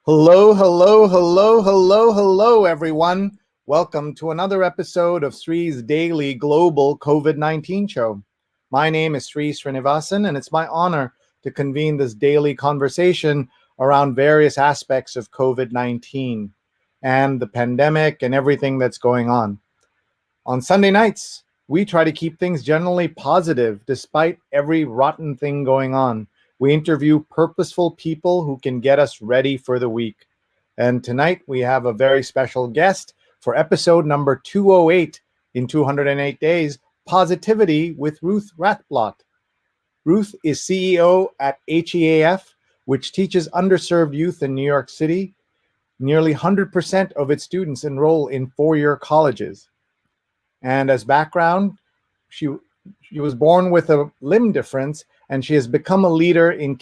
Hello, hello, hello, hello, hello, everyone. Welcome to another episode of Sree's Daily Global COVID-19 Show. My name is Sree Sreenivasan, and it's my honor to convene this daily conversation around various aspects of COVID-19 and the pandemic and everything that's going on. On Sunday nights, we try to keep things generally positive despite every rotten thing going on. We interview purposeful people who can get us ready for the week. And tonight we have a very special guest for episode number 208 in 208 Days, Positivity with Ruth Rathblott. Ruth is CEO at HEAF, which teaches underserved youth in New York City. Nearly 100% of its students enroll in four-year colleges. And as background, she was born with a limb difference, and she has become a leader in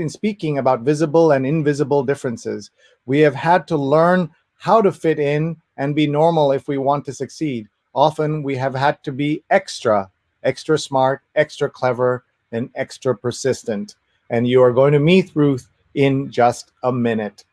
speaking about visible and invisible differences. We have had to learn how to fit in and be normal if we want to succeed. Often we have had to be extra smart, extra clever, and extra persistent. And you are going to meet Ruth in just a minute.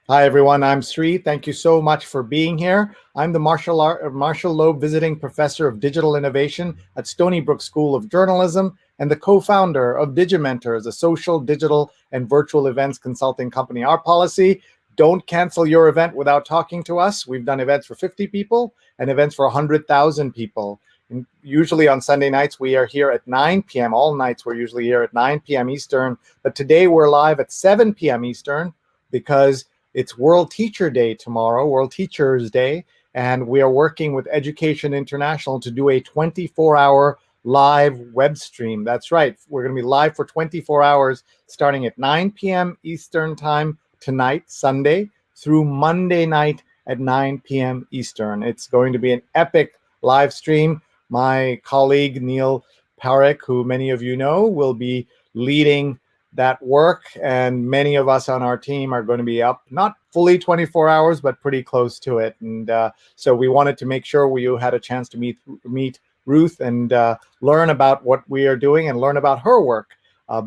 Hi, everyone. I'm Sree. Thank you so much for being here. I'm the Marshall Loeb Visiting Professor of Digital Innovation at Stony Brook School of Journalism and the co-founder of Digimentors, a social, digital, and virtual events consulting company. Our policy: don't cancel your event without talking to us. We've done events for 50 people and events for 100,000 people. And usually on Sunday nights, we are here at 9 p.m. All nights, we're usually here at 9 p.m. Eastern. But today we're live at 7 p.m. Eastern because it's World Teacher Day tomorrow, World Teachers Day, and we are working with Education International to do a 24-hour live web stream. That's right. We're going to be live for 24 hours starting at 9 p.m. Eastern Time tonight, Sunday, through Monday night at 9 p.m. Eastern. It's going to be an epic live stream. My colleague, Neil Parekh, who many of you know, will be leading that work, and many of us on our team are going to be up, not fully 24 hours, but pretty close to it. And so we wanted to make sure you had a chance to meet Ruth and learn about what we are doing and learn about her work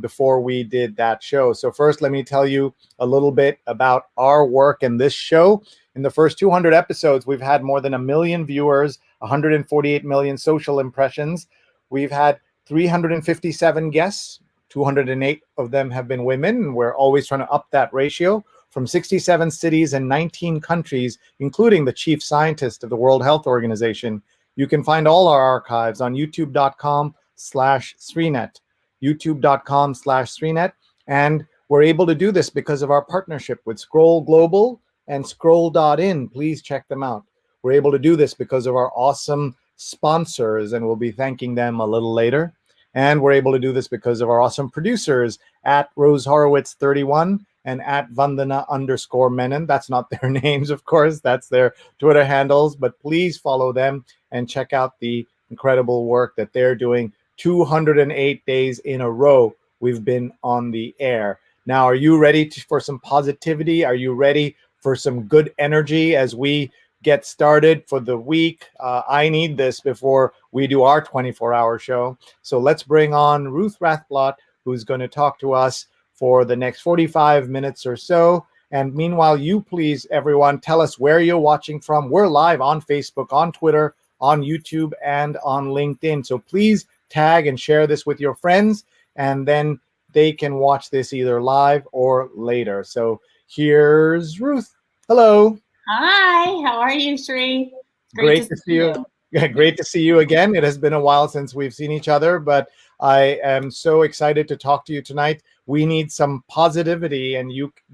before we did that show. So first, let me tell you a little bit about our work in this show. In the first 200 episodes, we've had more than 1 million viewers, 148 million social impressions. We've had 357 guests. 208 of them have been women. We're always trying to up that ratio from 67 cities and 19 countries, including the chief scientist of the World Health Organization. You can find all our archives on youtube.com/Sreenet, youtube.com/Sreenet. And we're able to do this because of our partnership with Scroll Global and Scroll.in. Please check them out. We're able to do this because of our awesome sponsors, and we'll be thanking them a little later. And we're able to do this because of our awesome producers at Rose Horowitz 31 and at Vandana_Menon. That's not their names, of course. That's their Twitter handles. But please follow them and check out the incredible work that they're doing. 208 days in a row we've been on the air. Now, are you ready for some positivity? Are you ready for some good energy as we get started for the week? I need this before we do our 24-hour show. So let's bring on Ruth Rathblott, who's going to talk to us for the next 45 minutes or so. And meanwhile, you please, everyone, tell us where you're watching from. We're live on Facebook, on Twitter, on YouTube, and on LinkedIn. So please tag and share this with your friends, and then they can watch this either live or later. So here's Ruth. Hello. Hi, how are you, Sree? Great to see you. Great to see you again. It has been a while since we've seen each other, but I am so excited to talk to you tonight. We need some positivity, and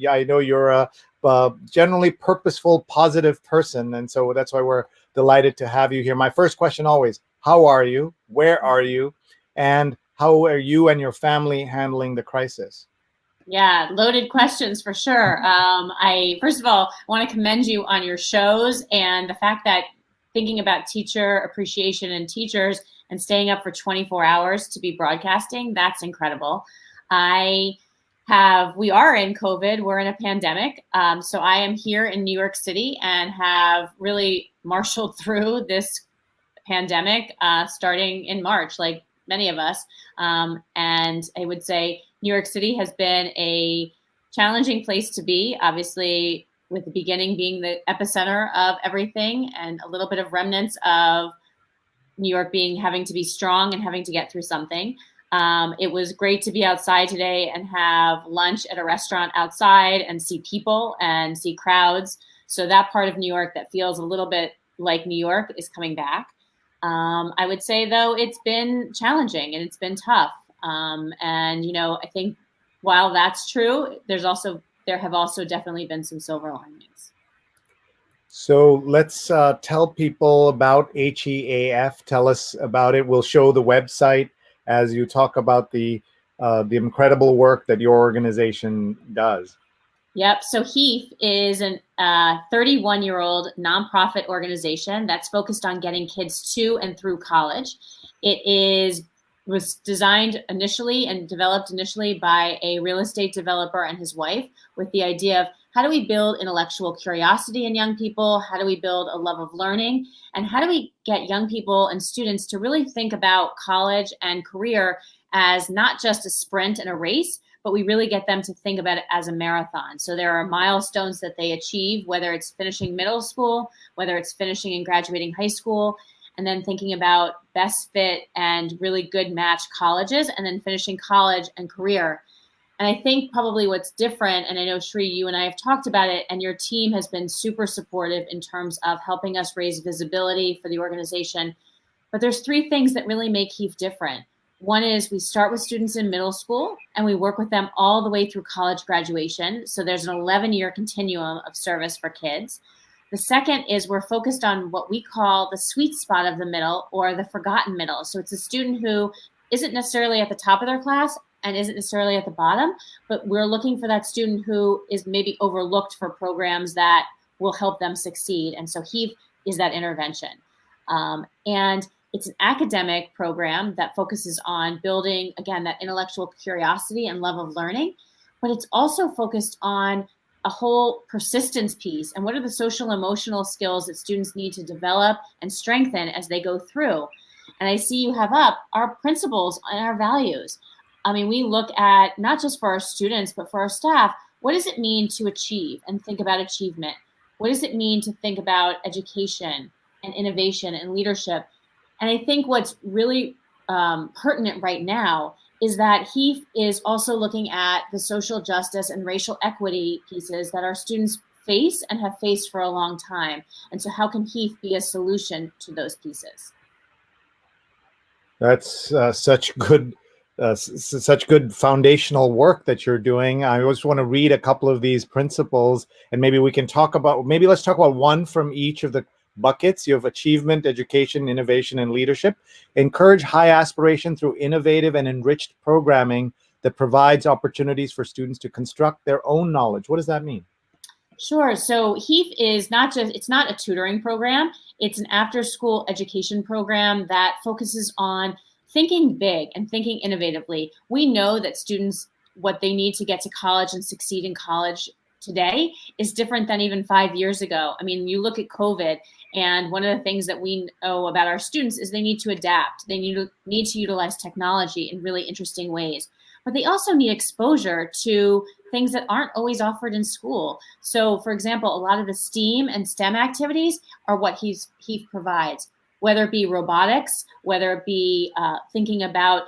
I know you're a generally purposeful, positive person, and so that's why we're delighted to have you here. My first question always: how are you? Where are you? And how are you and your family handling the crisis? Yeah, loaded questions for sure. I first of all want to commend you on your shows and the fact that thinking about teacher appreciation and teachers and staying up for 24 hours to be broadcasting, that's incredible. We are in COVID, we're in a pandemic. So I am here in New York City and have really marshaled through this pandemic starting in March, like many of us. And I would say New York City has been a challenging place to be, obviously, with the beginning being the epicenter of everything and a little bit of remnants of New York having to be strong and having to get through something. It was great to be outside today and have lunch at a restaurant outside and see people and see crowds. So that part of New York that feels a little bit like New York is coming back. I would say, though, it's been challenging and it's been tough. And, you know, I think while that's true, there have also definitely been some silver linings. So let's tell people about HEAF. Tell us about it. We'll show the website as you talk about the incredible work that your organization does. Yep. So HEAF is a 31-year-old nonprofit organization that's focused on getting kids to and through college. It was designed initially and developed initially by a real estate developer and his wife with the idea of how do we build intellectual curiosity in young people? How do we build a love of learning? And how do we get young people and students to really think about college and career as not just a sprint and a race, but we really get them to think about it as a marathon. So there are milestones that they achieve, whether it's finishing middle school, whether it's finishing and graduating high school, and then thinking about best fit and really good match colleges, and then finishing college and career. And I think probably what's different, and I know Sree, you and I have talked about it, and your team has been super supportive in terms of helping us raise visibility for the organization. But there's three things that really make HEAF different. One is we start with students in middle school and we work with them all the way through college graduation. So there's an 11-year continuum of service for kids. The second is we're focused on what we call the sweet spot of the middle, or the forgotten middle. So it's a student who isn't necessarily at the top of their class and isn't necessarily at the bottom, but we're looking for that student who is maybe overlooked for programs that will help them succeed. And so HEAF is that intervention. And it's an academic program that focuses on building, again, that intellectual curiosity and love of learning, but it's also focused on a whole persistence piece and what are the social emotional skills that students need to develop and strengthen as they go through. And I see you have up our principles and our values. I mean, we look at not just for our students, but for our staff, what does it mean to achieve and think about achievement? What does it mean to think about education and innovation and leadership? And I think what's really pertinent right now is that HEAF is also looking at the social justice and racial equity pieces that our students face and have faced for a long time. And so how can HEAF be a solution to those pieces? That's such good foundational work that you're doing. I just want to read a couple of these principles, and maybe let's talk about one from each of the buckets. You have achievement, education, innovation, and leadership. Encourage high aspiration through innovative and enriched programming that provides opportunities for students to construct their own knowledge. What does that mean? Sure. So HEAF is it's not a tutoring program. It's an after-school education program that focuses on thinking big and thinking innovatively. We know that students, what they need to get to college and succeed in college today is different than even 5 years ago. I mean, you look at COVID, and one of the things that we know about our students is they need to adapt. They need to utilize technology in really interesting ways. But they also need exposure to things that aren't always offered in school. So, for example, a lot of the STEAM and STEM activities are what HEAF provides, whether it be robotics, whether it be thinking about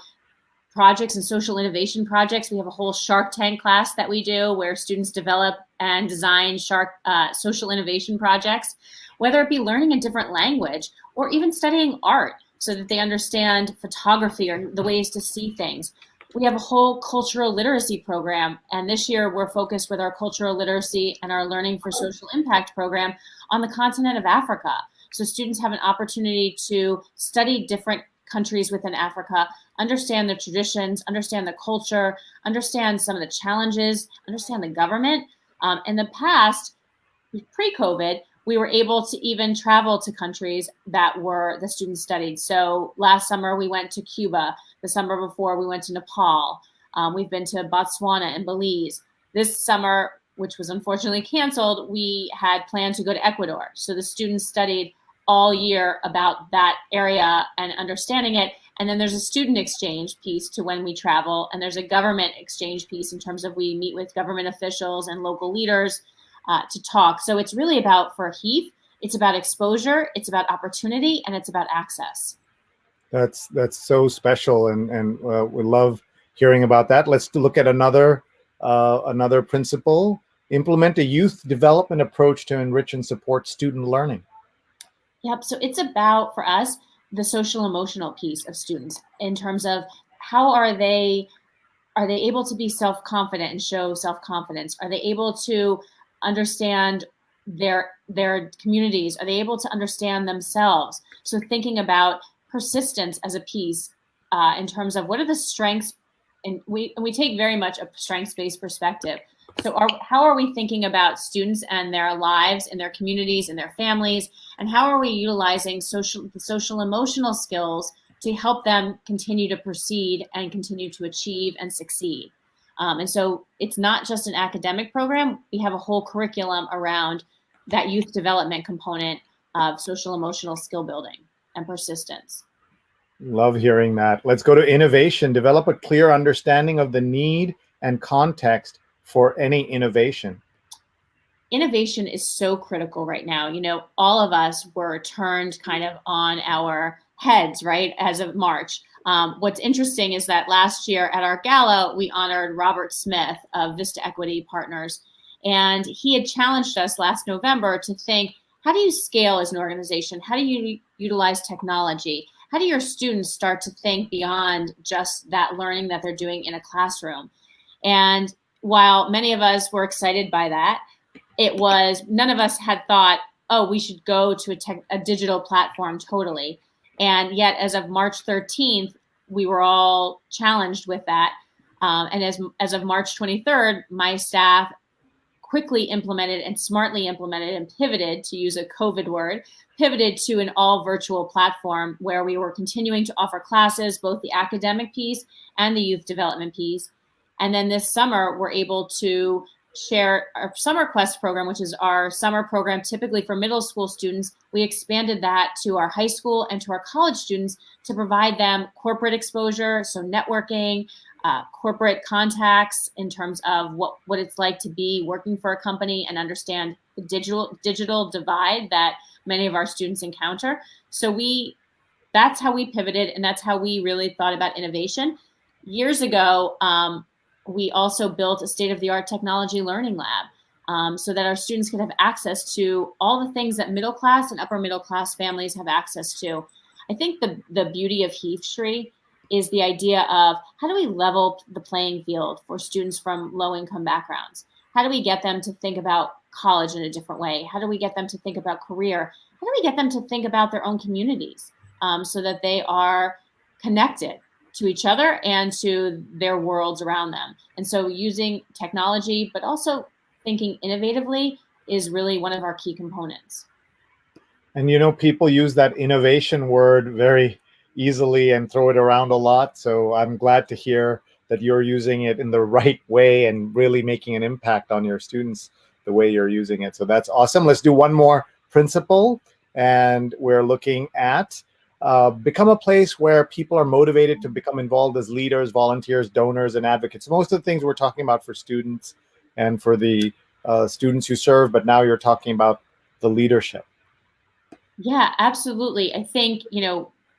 projects and social innovation projects. We have a whole Shark Tank class that we do where students develop and design social innovation projects, whether it be learning a different language or even studying art so that they understand photography or the ways to see things. We have a whole cultural literacy program, and this year we're focused with our cultural literacy and our Learning for Social Impact program on the continent of Africa. So students have an opportunity to study different countries within Africa, understand the traditions, understand the culture, understand some of the challenges, understand the government. In the past, pre-COVID, we were able to even travel to countries that were the students studied. So last summer we went to Cuba. The summer before we went to Nepal. We've been to Botswana and Belize. This summer, which was unfortunately canceled, we had planned to go to Ecuador. So the students studied all year about that area and understanding it. And then there's a student exchange piece to when we travel, and there's a government exchange piece in terms of we meet with government officials and local leaders to talk. So it's really about, for HEAF, it's about exposure, it's about opportunity, and it's about access. That's so special, and we love hearing about that. Let's look at another principle. Implement a youth development approach to enrich and support student learning. Yep. So it's about, for us, the social emotional piece of students in terms of how are they able to be self-confident and show self-confidence? Are they able to understand their communities? Are they able to understand themselves? So thinking about persistence as a piece in terms of what are the strengths, and we take very much a strengths-based perspective. So how are we thinking about students and their lives and their communities and their families, and how are we utilizing the social emotional skills to help them continue to proceed and continue to achieve and succeed? And so it's not just an academic program. We have a whole curriculum around that youth development component of social emotional skill building and persistence. Love hearing that. Let's go to innovation. Develop a clear understanding of the need and context for any innovation. Innovation is so critical right now. You know, all of us were turned kind of on our heads, right, as of March. What's interesting is that last year at our gala, we honored Robert Smith of Vista Equity Partners. And he had challenged us last November to think, how do you scale as an organization? How do you utilize technology? How do your students start to think beyond just that learning that they're doing in a classroom? And while many of us were excited by that, none of us had thought, oh, we should go to a digital platform totally. And yet, as of March 13th, we were all challenged with that. And as of March 23rd, my staff quickly implemented and smartly implemented and pivoted, to use a COVID word, pivoted to an all virtual platform where we were continuing to offer classes, both the academic piece and the youth development piece. And then this summer, we're able to share our Summer Quest program, which is our summer program typically for middle school students. We expanded that to our high school and to our college students to provide them corporate exposure, so networking, corporate contacts in terms of what it's like to be working for a company and understand the digital divide that many of our students encounter. So that's how we pivoted, and that's how we really thought about innovation. Years ago, we also built a state-of-the-art technology learning lab so that our students could have access to all the things that middle class and upper middle class families have access to. I think the beauty of HEAF, Sree, is the idea of how do we level the playing field for students from low-income backgrounds? How do we get them to think about college in a different way? How do we get them to think about career? How do we get them to think about their own communities so that they are connected to each other and to their worlds around them? And so using technology, but also thinking innovatively, is really one of our key components. And you know, people use that innovation word very easily and throw it around a lot. So I'm glad to hear that you're using it in the right way and really making an impact on your students the way you're using it. So that's awesome. Let's do one more principle. And we're looking at become a place where people are motivated to become involved as leaders, volunteers, donors, and advocates. Most of the things we're talking about for students and for the students who serve, but now you're talking about the leadership. Yeah, absolutely. I think,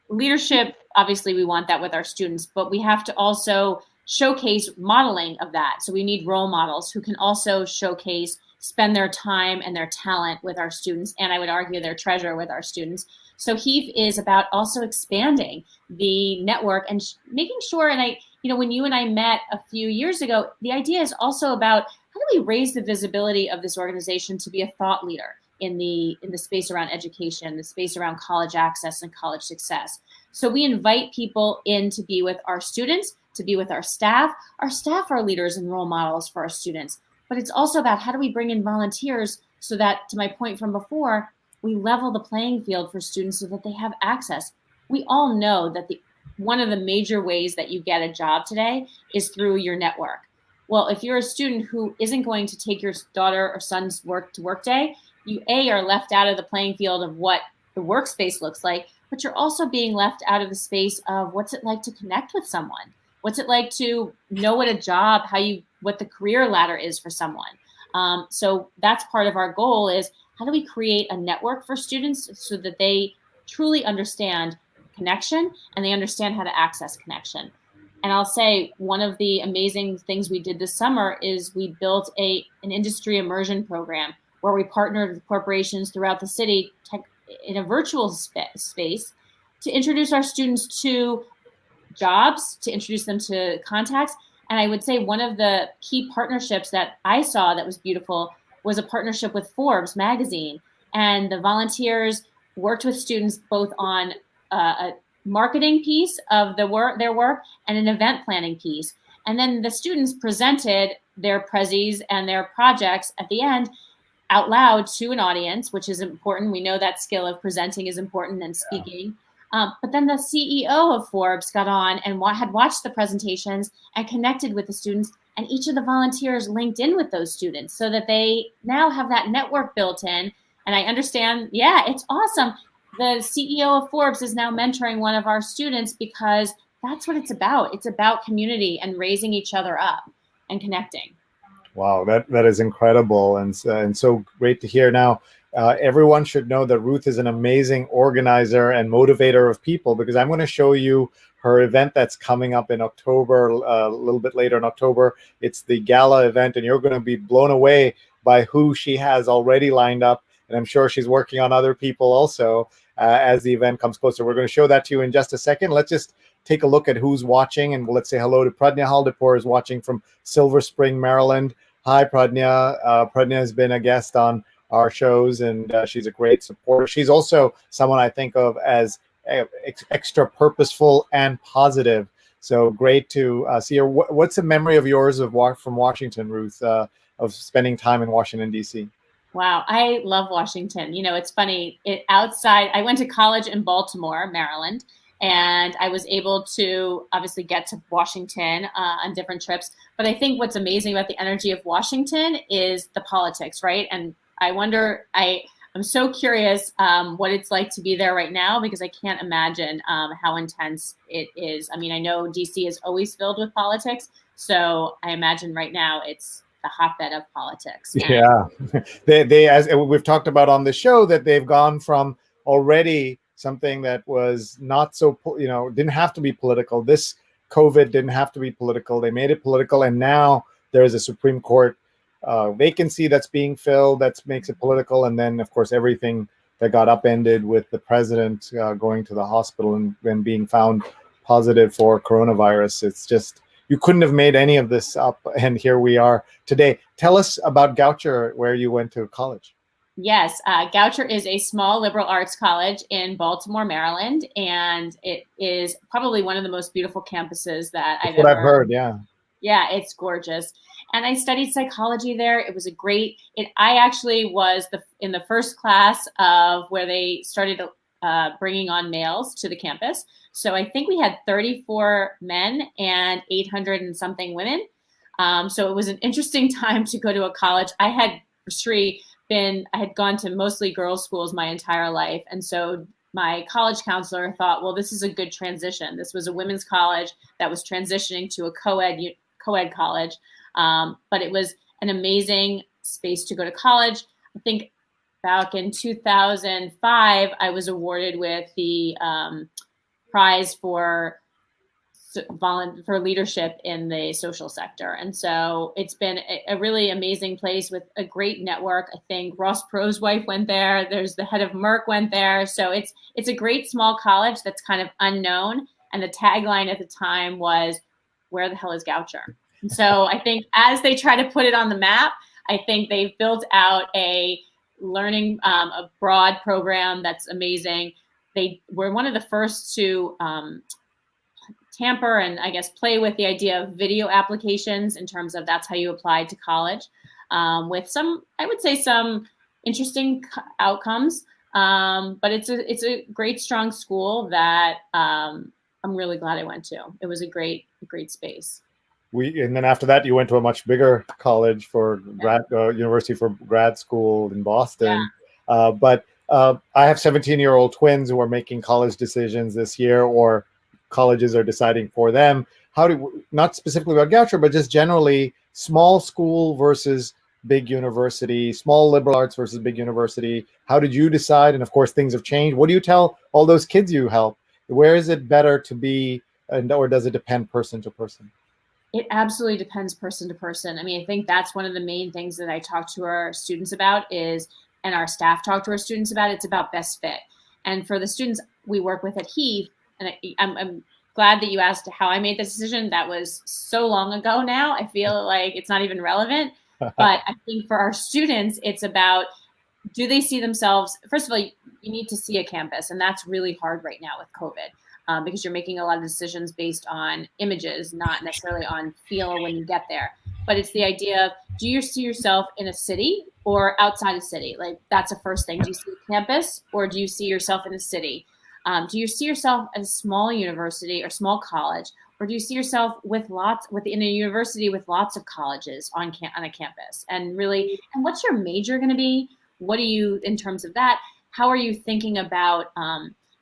leadership, obviously we want that with our students, but we have to also showcase modeling of that. So we need role models who can also spend their time and their talent with our students, and I would argue their treasure with our students. So HEAF is about also expanding the network and making sure, and when you and I met a few years ago, the idea is also about how do we raise the visibility of this organization to be a thought leader in the space around education, the space around college access and college success. So we invite people in to be with our students, to be with our staff. Our staff are leaders and role models for our students. But it's also about how do we bring in volunteers so that, to my point from before, we level the playing field for students so that they have access. We all know that one of the major ways that you get a job today is through your network. Well, if you're a student who isn't going to take your daughter or son's work to work day, you are left out of the playing field of what the workspace looks like, but you're also being left out of the space of what's it like to connect with someone? What's it like to know what a job, what the career ladder is for someone? So that's part of our goal is how do we create a network for students so that they truly understand connection and they understand how to access connection. And I'll say one of the amazing things we did this summer is we built an industry immersion program where we partnered with corporations throughout the city in a virtual space to introduce our students to jobs, to introduce them to contacts. And I would say one of the key partnerships that I saw that was beautiful was a partnership with Forbes magazine. And the volunteers worked with students both on a marketing piece of their work and an event planning piece. And then the students presented their prezzies and their projects at the end out loud to an audience, which is important. We know that skill of presenting is important and speaking. But then the CEO of Forbes got on and had watched the presentations and connected with the students, and each of the volunteers linked in with those students so that they now have that network built in. And I understand, yeah, it's awesome. The CEO of Forbes is now mentoring one of our students because that's what it's about. It's about community and raising each other up and connecting. Wow, that is incredible and so great to hear. Now, everyone should know that Ruth is an amazing organizer and motivator of people, because I'm going to show you her event that's coming up in October, a little bit later in October. It's the Gala event, and you're going to be blown away by who she has already lined up. And I'm sure she's working on other people also as the event comes closer. We're going to show that to you in just a second. Let's just take a look at who's watching, and let's say hello to Pradnya Haldipur is watching from Silver Spring, Maryland. Hi, Pradnya. Pradnya has been a guest on our shows, and she's a great supporter. She's also someone I think of as extra purposeful and positive. So great to see her. What's a memory of yours from Washington, Ruth, of spending time in Washington, D.C.? Wow, I love Washington. You know, it's funny. I went to college in Baltimore, Maryland, and I was able to obviously get to Washington on different trips. But I think what's amazing about the energy of Washington is the politics, right? And I wonder, I'm so curious what it's like to be there right now, because I can't imagine how intense it is. I mean, I know DC is always filled with politics, so I imagine right now it's the hotbed of politics. Yeah, they as we've talked about on the show, that they've gone from already something that was not so, didn't have to be political. This COVID didn't have to be political. They made it political, and now there is a Supreme Court vacancy that's being filled that makes it political. And then, of course, everything that got upended with the president going to the hospital and being found positive for coronavirus. It's just, you couldn't have made any of this up, and here we are today. Tell us about Goucher, where you went to college. Yes, Goucher is a small liberal arts college in Baltimore, Maryland, and it is probably one of the most beautiful campuses that I've ever heard. Yeah. Yeah, it's gorgeous. And I studied psychology there. It was I actually was in the first class of where they started bringing on males to the campus. So I think we had 34 men and 800 and something women. So it was an interesting time to go to a college. I had gone to mostly girls' schools my entire life. And so my college counselor thought, well, this is a good transition. This was a women's college that was transitioning to a co-ed college. But it was an amazing space to go to college. I think back in 2005, I was awarded with the prize for leadership in the social sector. And so it's been a really amazing place with a great network. I think Ross Perot's wife went there. There's the head of Merck went there. So it's a great small college that's kind of unknown. And the tagline at the time was, "Where the hell is Goucher?" And so I think as they try to put it on the map, I think they've built out a learning, a broad program that's amazing. They were one of the first to tamper and I guess play with the idea of video applications in terms of that's how you apply to college, with some, I would say, some interesting outcomes. But it's a great, strong school that I'm really glad I went to. It was a great space. And then after that, you went to a much bigger college for university for grad school in Boston. Yeah. But I have 17-year-old twins who are making college decisions this year, or colleges are deciding for them. How do, not specifically about Goucher, but just generally, small school versus big university, small liberal arts versus big university. How did you decide? And of course, things have changed. What do you tell all those kids you help? Where is it better to be, or does it depend person to person? It absolutely depends person to person. I mean, I think that's one of the main things that I talk to our students about is, and our staff talk to our students about, it's about best fit. And for the students we work with at HEAF, and I'm glad that you asked how I made the decision. That was so long ago now. I feel like it's not even relevant. But I think for our students, it's about, do they see themselves, first of all, you need to see a campus, and that's really hard right now with COVID, because you're making a lot of decisions based on images, not necessarily on feel when you get there. But it's the idea of, do you see yourself in a city or outside a city? Like, that's the first thing. Do you see a campus, or do you see yourself in a city? Do you see yourself at a small university or small college, or do you see yourself within a university with lots of colleges on a campus? And really, and what's your major going to be? What do you, in terms of that, how are you thinking about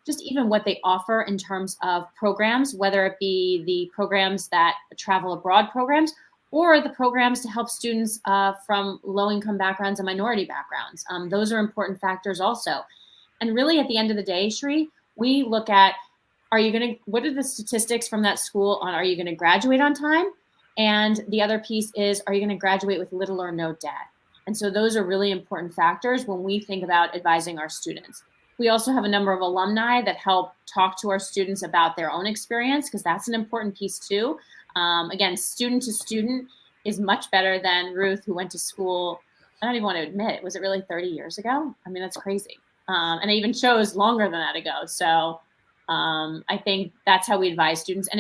just even what they offer in terms of programs, whether it be the programs that travel abroad programs, or the programs to help students from low-income backgrounds and minority backgrounds. Those are important factors also. And really, at the end of the day, Sree, we look at, what are the statistics from that school on, are you going to graduate on time? And the other piece is, are you going to graduate with little or no debt? And so those are really important factors when we think about advising our students. We also have a number of alumni that help talk to our students about their own experience, because that's an important piece too. Again, student to student is much better than Ruth, who went to school, I don't even want to admit, was it really 30 years ago? I mean, that's crazy. And I even chose longer than that ago. So I think that's how we advise students. And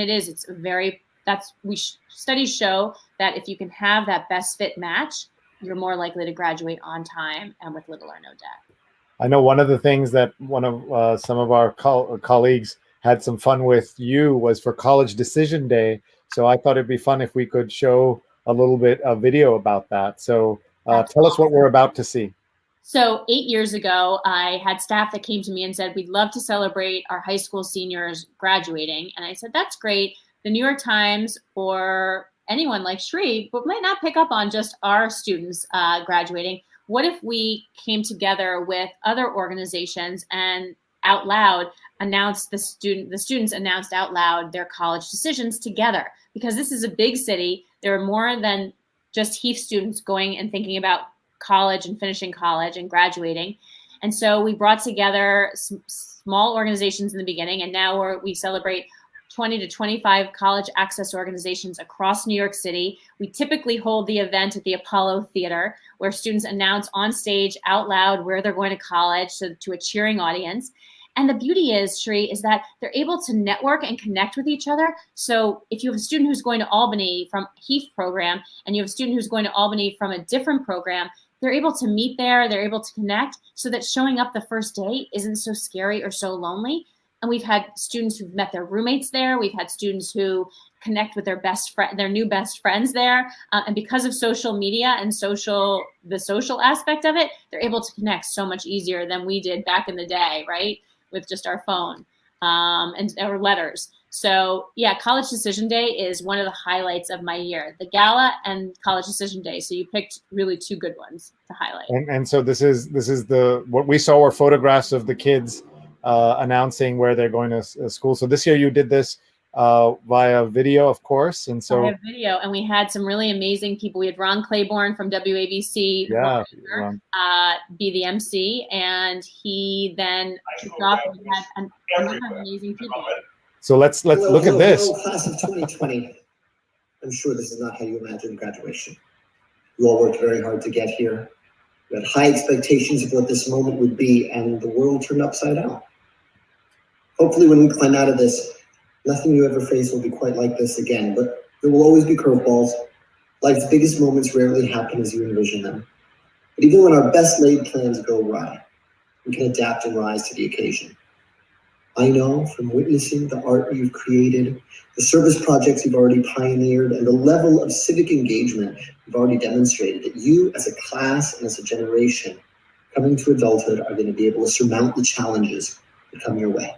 studies show that if you can have that best fit match, you're more likely to graduate on time and with little or no debt. I know one of the things that some of our colleagues had some fun with you was for College Decision Day. So I thought it'd be fun if we could show a little bit of video about that. So tell us what we're about to see. So 8 years ago, I had staff that came to me and said, we'd love to celebrate our high school seniors graduating. And I said, that's great. The New York Times or anyone like Sree, but might not pick up on just our students graduating. What if we came together with other organizations and out loud announced the students announced out loud their college decisions together? Because this is a big city. There are more than just HEAF students going and thinking about college and finishing college and graduating. And so we brought together small organizations in the beginning, and now we celebrate 20 to 25 college access organizations across New York City. We typically hold the event at the Apollo Theater, where students announce on stage out loud where they're going to college to a cheering audience. And the beauty is, Sree, is that they're able to network and connect with each other. So if you have a student who's going to Albany from HEAF program, and you have a student who's going to Albany from a different program, they're able to meet there, they're able to connect, so that showing up the first day isn't so scary or so lonely. And we've had students who've met their roommates there. We've had students who connect with their new best friends there. And because of social media and the social aspect of it, they're able to connect so much easier than we did back in the day, right? With just our phone and our letters. So yeah, College Decision Day is one of the highlights of my year, the Gala and College Decision Day. So you picked really two good ones to highlight. And so this is what we saw were photographs of the kids announcing where they're going to school. So this year you did this via video, of course. And so via video, and we had some really amazing people. We had Ron Claiborne from WABC be the MC, and he then kicked off, and we had another amazing people. So let's look at this. Class of 2020. I'm sure this is not how you imagined graduation. You all worked very hard to get here. You had high expectations of what this moment would be, and the world turned upside down. Hopefully when we climb out of this, nothing you ever face will be quite like this again, but there will always be curveballs. Life's biggest moments rarely happen as you envision them. But even when our best laid plans go awry, we can adapt and rise to the occasion. I know from witnessing the art you've created, the service projects you've already pioneered, and the level of civic engagement you've already demonstrated, that you as a class and as a generation coming to adulthood are going to be able to surmount the challenges that come your way.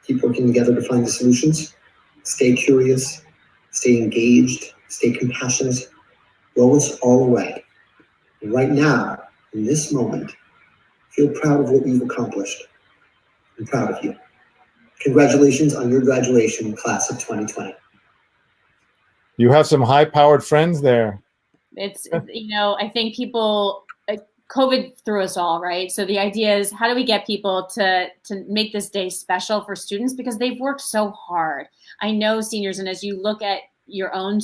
Keep working together to find the solutions. Stay curious, stay engaged, stay compassionate. Blow us all away. And right now, in this moment, feel proud of what you've accomplished. I'm proud of you. Congratulations on your graduation, class of 2020. You have some high-powered friends there. It's, I think people, COVID threw us all, right? So the idea is, how do we get people to make this day special for students, because they've worked so hard. I know seniors, and as you look at your own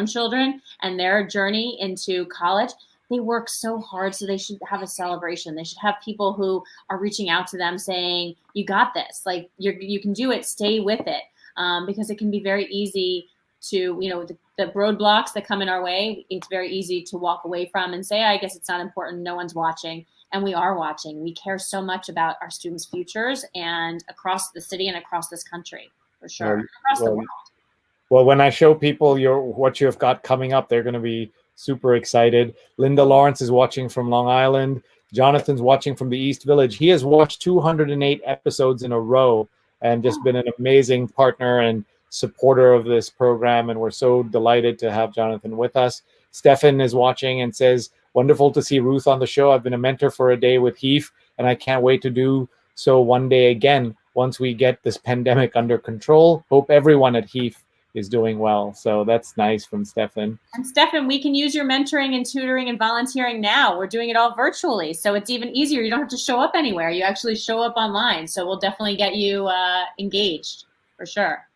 children and their journey into college, they work so hard, so they should have a celebration. They should have people who are reaching out to them saying, you got this, like you can do it, stay with it. Because it can be very easy to, the roadblocks that come in our way, it's very easy to walk away from and say, I guess it's not important, no one's watching. And we are watching. We care so much about our students' futures, and across the city and across this country, for sure, across the world. Well, when I show people what you've got coming up, they're going to be super excited. Linda Lawrence is watching from Long Island. Jonathan's watching from the East Village. He has watched 208 episodes in a row and just been an amazing partner and supporter of this program, and we're so delighted to have Jonathan with us. Stefan is watching and says, wonderful to see Ruth on the show. I've been a mentor for a day with HEAF, and I can't wait to do so one day again once we get this pandemic under control. Hope everyone at HEAF is doing well. So that's nice from Stefan. And Stefan, we can use your mentoring and tutoring and volunteering now. We're doing it all virtually, so it's even easier. You don't have to show up anywhere. You actually show up online. So we'll definitely get you engaged, for sure.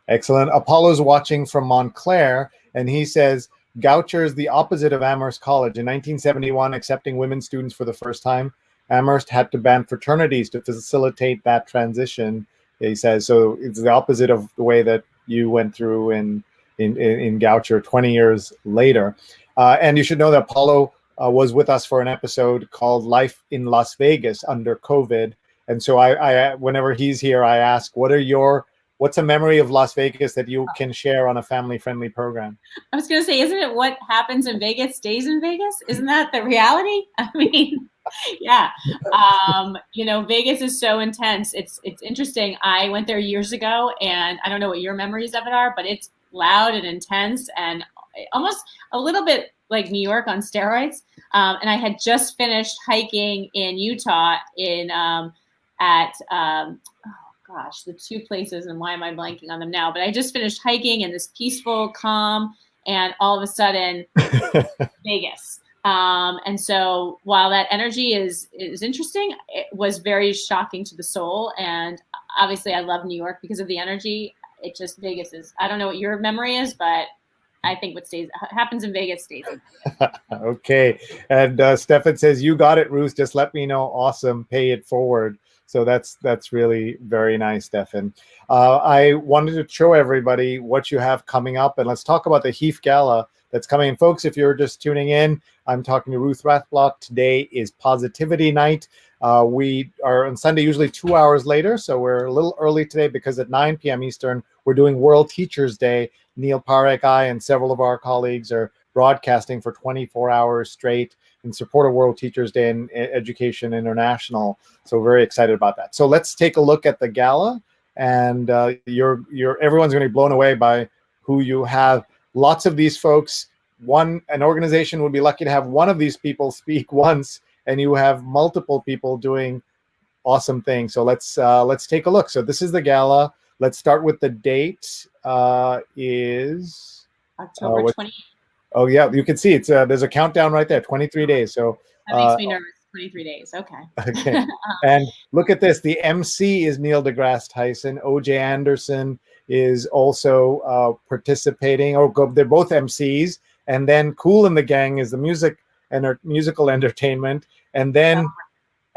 Excellent. Apollo's watching from Montclair, and he says, Goucher is the opposite of Amherst College. In 1971, accepting women students for the first time, Amherst had to ban fraternities to facilitate that transition, he says. So it's the opposite of the way that you went through in Goucher 20 years later. And you should know that Apollo was with us for an episode called Life in Las Vegas under COVID. And so I whenever he's here, I ask, what's a memory of Las Vegas that you can share on a family-friendly program? I was going to say, isn't it what happens in Vegas stays in Vegas? Isn't that the reality? I mean, yeah. Vegas is so intense. It's interesting. I went there years ago, and I don't know what your memories of it are, but it's loud and intense and almost a little bit like New York on steroids. And I had just finished hiking in Utah the two places, and why am I blanking on them now? But I just finished hiking in this peaceful, calm, and all of a sudden, Vegas. And so while that energy is interesting, it was very shocking to the soul. And obviously I love New York because of the energy. Vegas is, I don't know what your memory is, but I think what happens in Vegas stays in Vegas. Okay. And Stefan says, you got it, Ruth. Just let me know. Awesome. Pay it forward. So that's really very nice, Stefan. I wanted to show everybody what you have coming up, and let's talk about the HEAF Gala that's coming in. Folks, if you're just tuning in, I'm talking to Ruth Rathblott. Today is Positivity Night. We are on Sunday, usually 2 hours later, so we're a little early today because at 9 p.m. Eastern, we're doing World Teachers Day. Neil Parekh, I, and several of our colleagues are broadcasting for 24 hours straight in support of World Teachers Day and Education International. So very excited about that. So let's take a look at the gala, and everyone's going to be blown away by who you have. Lots of these folks. An organization would be lucky to have one of these people speak once, and you have multiple people doing awesome things. So let's take a look. So this is the gala. Let's start with the date. Is October 20th. Oh yeah, you can see it's there's a countdown right there, 23 days. So that makes me nervous. 23 days. Okay. Okay. And look at this. The MC is Neil deGrasse Tyson. OJ Anderson is also participating. They're both MCs. And then Kool and the Gang is the musical entertainment. And then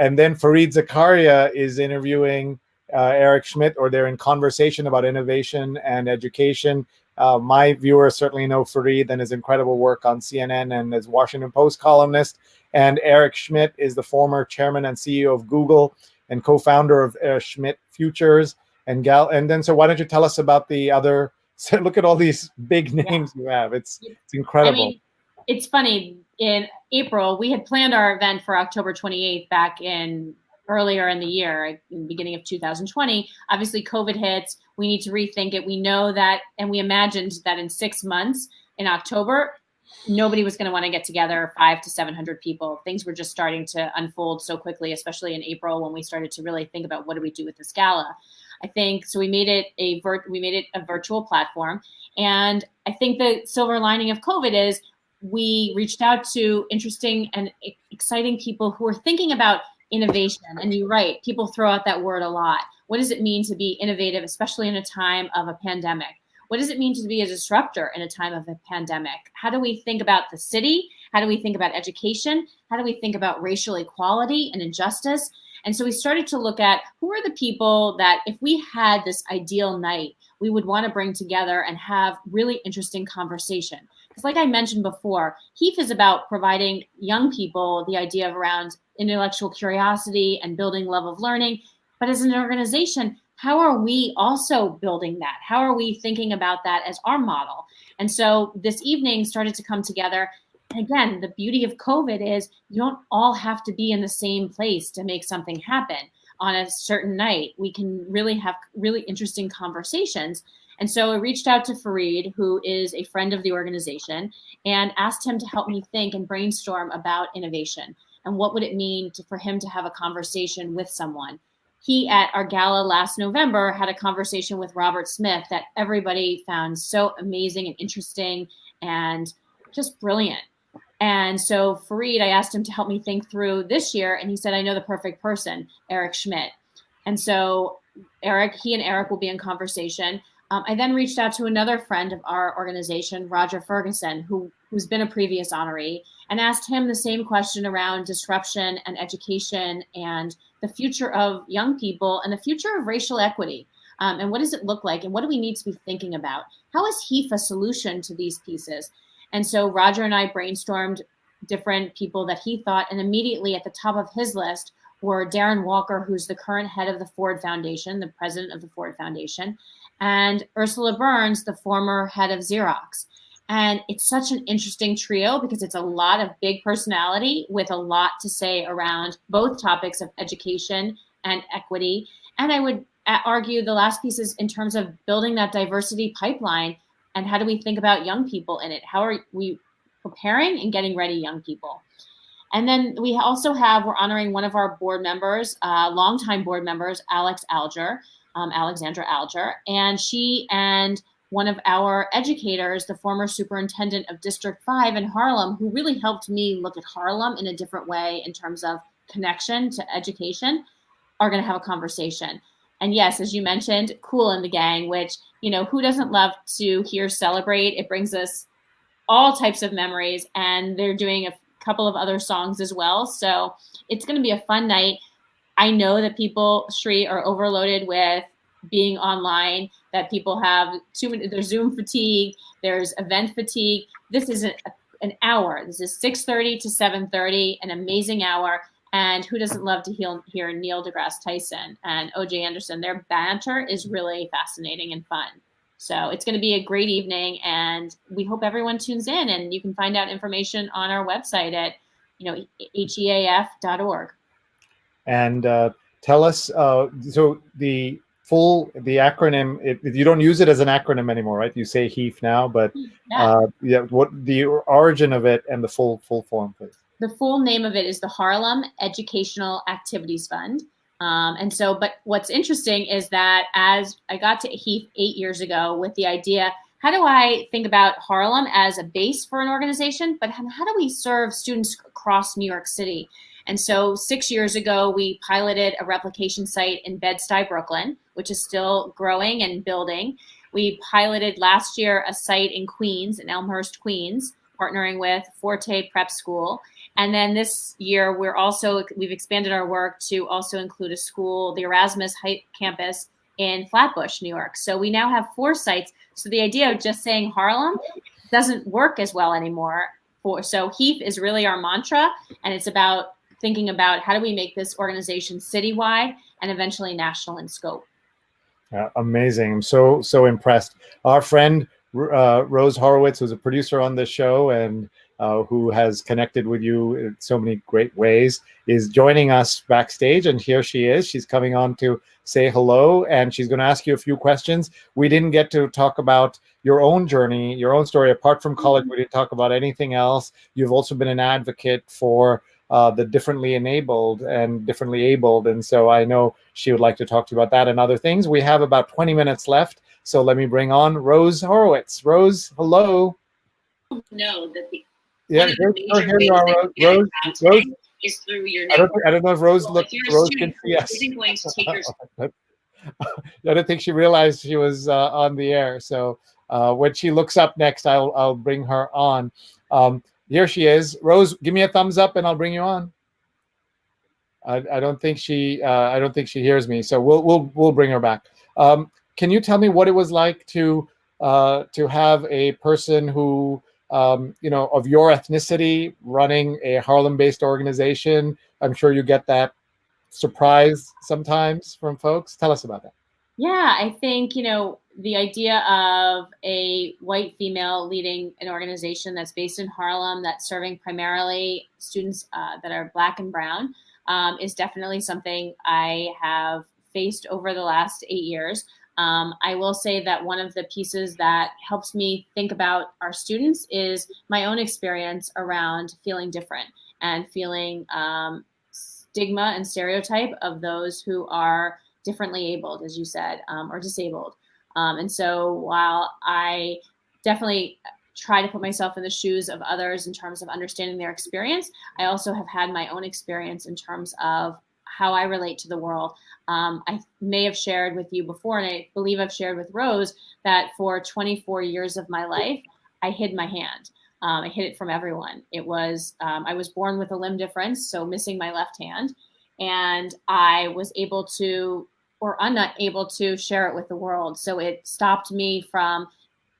Fareed Zakaria is interviewing Eric Schmidt, or they're in conversation about innovation and education. My viewers certainly know Fareed and his incredible work on CNN and as Washington Post columnist. And Eric Schmidt is the former chairman and CEO of Google and co-founder of Schmidt Futures and Gala. And then, so why don't you tell us about the other? So look at all these big names you have. It's incredible. I mean, it's funny. in April, we had planned our event for October 28th back earlier in the year, in the beginning of 2020. Obviously, COVID hits. We need to rethink it. We know that, and we imagined that in 6 months, in October, nobody was going to want to get together, 500 to 700 people. Things were just starting to unfold so quickly, especially in April when we started to really think about what do we do with this gala. I think so. We made it a virtual platform, and I think the silver lining of COVID is we reached out to interesting and exciting people who are thinking about innovation. And you're right, people throw out that word a lot. What does it mean to be innovative, especially in a time of a pandemic? What does it mean to be a disruptor in a time of a pandemic? How do we think about the city? How do we think about education? How do we think about racial equality and injustice? And so we started to look at who are the people that if we had this ideal night, we would want to bring together and have really interesting conversation. Because like I mentioned before, HEAF is about providing young people the idea of around intellectual curiosity and building love of learning. But as an organization, how are we also building that? How are we thinking about that as our model? And so this evening started to come together. And again, the beauty of COVID is you don't all have to be in the same place to make something happen on a certain night. We can really have really interesting conversations. And so I reached out to Fareed, who is a friend of the organization, and asked him to help me think and brainstorm about innovation and what would it mean for him to have a conversation with someone. He, at our gala last November, had a conversation with Robert Smith that everybody found so amazing and interesting and just brilliant. And so Fareed, I asked him to help me think through this year, and he said, I know the perfect person, Eric Schmidt. And so he and Eric will be in conversation. I then reached out to another friend of our organization, Roger Ferguson, who's been a previous honoree, and asked him the same question around disruption and education and the future of young people and the future of racial equity. And what does it look like? And what do we need to be thinking about? How is HEAF a solution to these pieces? And so Roger and I brainstormed different people that he thought, and immediately at the top of his list were Darren Walker, who's the current head of the Ford Foundation, the president of the Ford Foundation, and Ursula Burns, the former head of Xerox. And it's such an interesting trio because it's a lot of big personality with a lot to say around both topics of education and equity. And I would argue the last piece is in terms of building that diversity pipeline and how do we think about young people in it? How are we preparing and getting ready young people? And then we're honoring one of our board members, longtime board members, Alexandra Alger, and she and one of our educators, the former superintendent of District 5 in Harlem, who really helped me look at Harlem in a different way in terms of connection to education, are going to have a conversation. And yes, as you mentioned, Kool and the Gang, which, who doesn't love to hear Celebrate? It brings us all types of memories, and they're doing a couple of other songs as well. So it's going to be a fun night. I know that people, Sree, are overloaded with being online, that people have there's Zoom fatigue, there's event fatigue. This is an hour. This is 6:30 to 7:30, an amazing hour. And who doesn't love to hear Neil deGrasse Tyson and O.J. Anderson? Their banter is really fascinating and fun. So it's going to be a great evening, and we hope everyone tunes in. And you can find out information on our website at HEAF.org. And tell us, so the acronym, you don't use it as an acronym anymore, right? You say HEAF now, but what the origin of it and the full form, please. The full name of it is the Harlem Educational Activities Fund. But what's interesting is that as I got to HEAF 8 years ago with the idea, how do I think about Harlem as a base for an organization, but how do we serve students across New York City? And so 6 years ago, we piloted a replication site in Bed-Stuy, Brooklyn, which is still growing and building. We piloted last year a site in Queens, in Elmhurst, Queens, partnering with Forte Prep School. And then this year, we've expanded our work to also include a school, the Erasmus Heights campus in Flatbush, New York. So we now have 4 sites. So the idea of just saying Harlem doesn't work as well anymore. So HEAF is really our mantra, and it's about thinking about how do we make this organization citywide and eventually national in scope. Amazing. I'm so impressed. Our friend Rose Horowitz was a producer on this show, and who has connected with you in so many great ways, is joining us backstage. And here she is. She's coming on to say hello, and she's going to ask you a few questions. We didn't get to talk about your own journey, your own story. Apart from college, we didn't talk about anything else. You've also been an advocate for the differently enabled and differently abled. And so I know she would like to talk to you about that and other things. We have about 20 minutes left. So let me bring on Rose Horowitz. Rose, hello. Know that Yeah, here you are, Rose. Rose is through your network. I don't know if Rose looked. Rose can see us. I don't think she realized she was on the air. So when she looks up next, I'll bring her on. Here she is. Rose, give me a thumbs up, and I'll bring you on. I don't think she hears me. So we'll bring her back. Can you tell me what it was like to have a person who of your ethnicity running a Harlem-based organization? I'm sure you get that surprise sometimes from folks. Tell us about that. Yeah, I think, the idea of a white female leading an organization that's based in Harlem, that's serving primarily students that are Black and brown, is definitely something I have faced over the last 8 years. I will say that one of the pieces that helps me think about our students is my own experience around feeling different and feeling stigma and stereotype of those who are differently abled, as you said, or disabled. And so while I definitely try to put myself in the shoes of others in terms of understanding their experience, I also have had my own experience in terms of how I relate to the world. I may have shared with you before, and I believe I've shared with Rose, that for 24 years of my life, I hid my hand. I hid it from everyone. It was, I was born with a limb difference, so missing my left hand, and I was able to, or unable to, share it with the world. So it stopped me from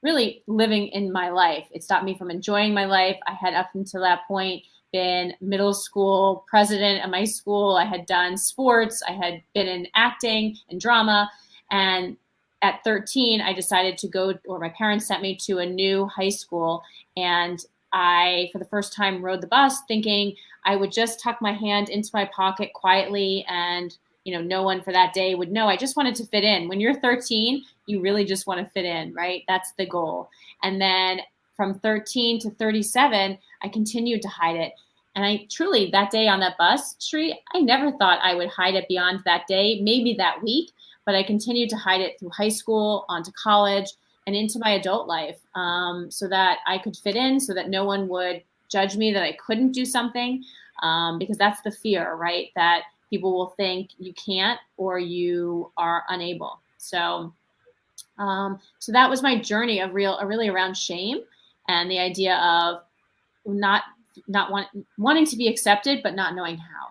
really living in my life. It stopped me from enjoying my life. I had, up until that point, been middle school president of my school. I had done sports. I had been in acting and drama. And at 13, I decided to go, or my parents sent me to a new high school. And I, for the first time, rode the bus thinking I would just tuck my hand into my pocket quietly, and no one for that day would know. I just wanted to fit in. When you're 13, you really just want to fit in, right? That's the goal. And then from 13 to 37, I continued to hide it. And I truly, that day on that bus, Sree, I never thought I would hide it beyond that day, maybe that week, but I continued to hide it through high school, onto college, and into my adult life, so that I could fit in, so that no one would judge me that I couldn't do something, because that's the fear, right? That people will think you can't or you are unable. So that was my journey of really around shame and the idea of not wanting to be accepted, but not knowing how.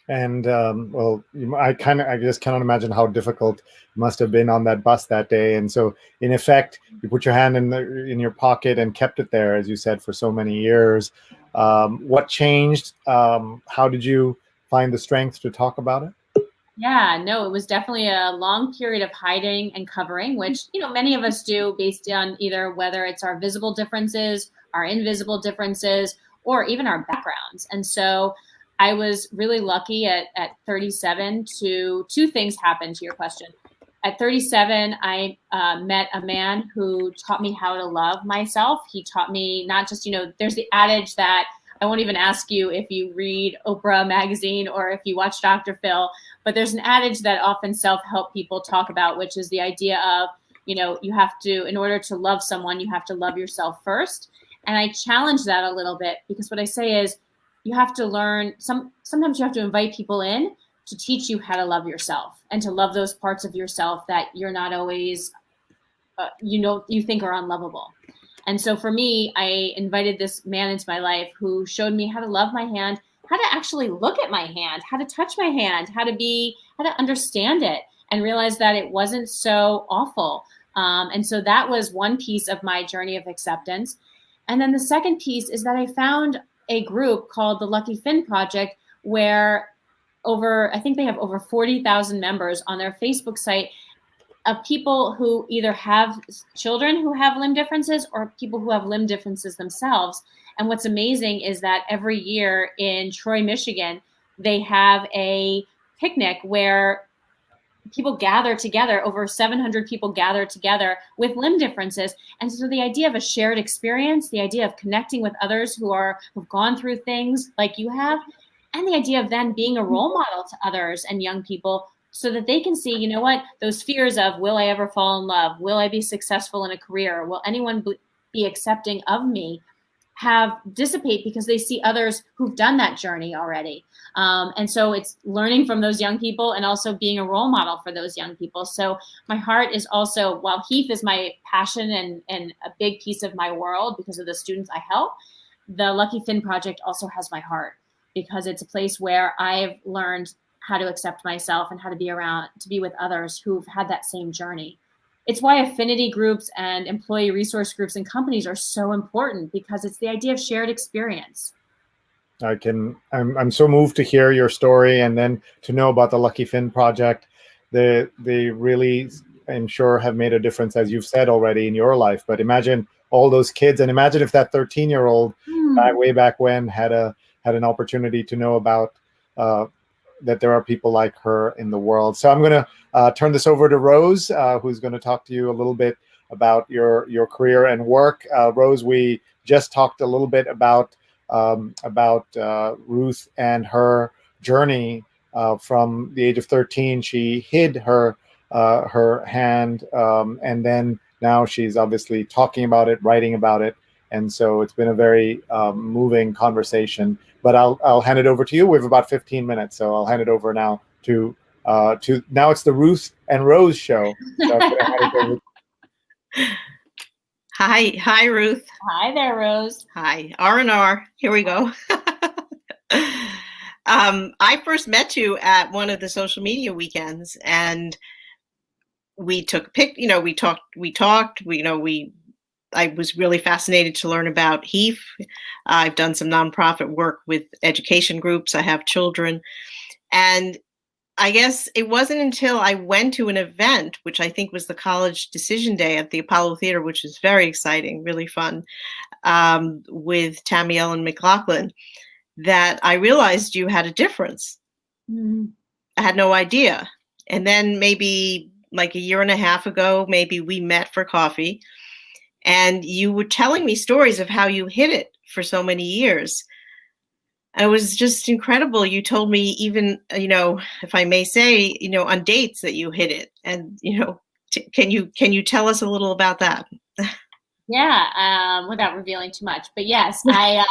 And I just cannot imagine how difficult it must have been on that bus that day. And so, in effect, you put your hand in your pocket and kept it there, as you said, for so many years. What changed? How did you find the strength to talk about it? Yeah, no, it was definitely a long period of hiding and covering, which, many of us do, based on either whether it's our visible differences, our invisible differences, or even our backgrounds. And so I was really lucky at 37 to, two things happened to your question. At 37, I met a man who taught me how to love myself. He taught me not just, there's the adage that, I won't even ask you if you read Oprah magazine or if you watch Dr. Phil, but there's an adage that often self-help people talk about, which is the idea of, you have to, in order to love someone, you have to love yourself first. And I challenge that a little bit, because what I say is, you have to learn, sometimes you have to invite people in to teach you how to love yourself and to love those parts of yourself that you're not always, you think are unlovable. And so for me, I invited this man into my life who showed me how to love my hand, how to actually look at my hand, how to touch my hand, how to understand it and realize that it wasn't so awful. And so that was one piece of my journey of acceptance. And then the second piece is that I found a group called the Lucky Finn Project, where I think they have over 40,000 members on their Facebook site. of people who either have children who have limb differences or people who have limb differences themselves. And what's amazing is that every year in Troy, Michigan, they have a picnic where people gather together, over 700 people gather together with limb differences. And so the idea of a shared experience, the idea of connecting with others who've gone through things like you have, and the idea of then being a role model to others and young people so that they can see, you know what, those fears of, will I ever fall in love? Will I be successful in a career? Will anyone be accepting of me? Have dissipate because they see others who've done that journey already. And so it's learning from those young people and also being a role model for those young people. So my heart is also, while HEAF is my passion and a big piece of my world because of the students I help, the Lucky Fin Project also has my heart because it's a place where I've learned how to accept myself and how to be with others who've had that same journey. It's why affinity groups and employee resource groups and companies are so important, because it's the idea of shared experience. I'm so moved to hear your story and then to know about the Lucky Fin Project. They really, I'm sure, have made a difference, as you've said already, in your life. But imagine all those kids, and imagine if that 13-year-old way back when had an opportunity to know about that there are people like her in the world. So I'm going to turn this over to Rose, who's going to talk to you a little bit about your career and work. Rose, we just talked a little bit about Ruth and her journey from the age of 13. She hid her hand, and then now she's obviously talking about it, writing about it. And so it's been a very moving conversation. But I'll hand it over to you. We have about 15 minutes, so I'll hand it over now to now it's the Ruth and Rose show. So Hi, Ruth. Hi there, Rose. Hi, R&R. Here we go. I first met you at one of the social media weekends, and we took a pic. We talked. I was really fascinated to learn about HEAF. I've done some nonprofit work with education groups. I have children. And I guess it wasn't until I went to an event, which I think was the college decision day at the Apollo Theater, which was very exciting, really fun, with Tammy Ellen McLaughlin, that I realized you had a difference. I had no idea. And then maybe like a year and a half ago, maybe we met for coffee. And you were telling me stories of how you hid it for so many years. It was just incredible. You told me even, if I may say, on dates that you hid it. And, can you tell us a little about that? Yeah, without revealing too much. But yes, I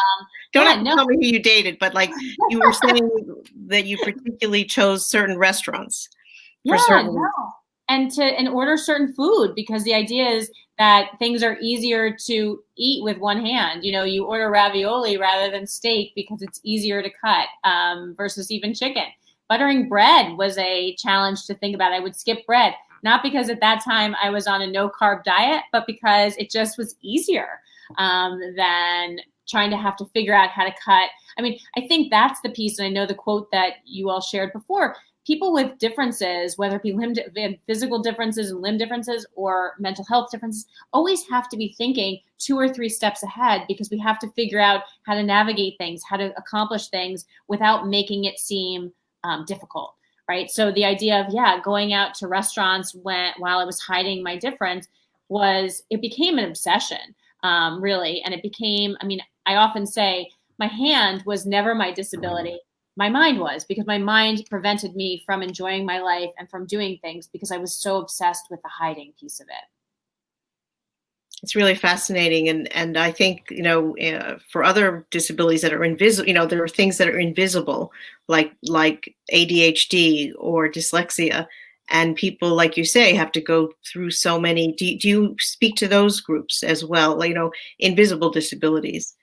don't have to tell me who you dated, but like you were saying that you particularly chose certain restaurants. And order certain food, because the idea is that things are easier to eat with one hand. You order ravioli rather than steak because it's easier to cut versus even chicken. Buttering bread was a challenge to think about. I would skip bread, not because at that time I was on a no-carb diet, but because it just was easier than trying to have to figure out how to cut. I mean, I think that's the piece, and I know the quote that you all shared before. People with differences, whether it be physical differences and limb differences or mental health differences, always have to be thinking 2 or 3 steps ahead, because we have to figure out how to navigate things, how to accomplish things without making it seem difficult, right? So the idea of, going out to restaurants while I was hiding my difference it became an obsession, really. And it became, I often say my hand was never my disability. My mind was, because my mind prevented me from enjoying my life and from doing things because I was so obsessed with the hiding piece of it. It's really fascinating. And I think, for other disabilities that are invisible, there are things that are invisible, like ADHD or dyslexia. And people, like you say, have to go through so many. Do you speak to those groups as well, invisible disabilities?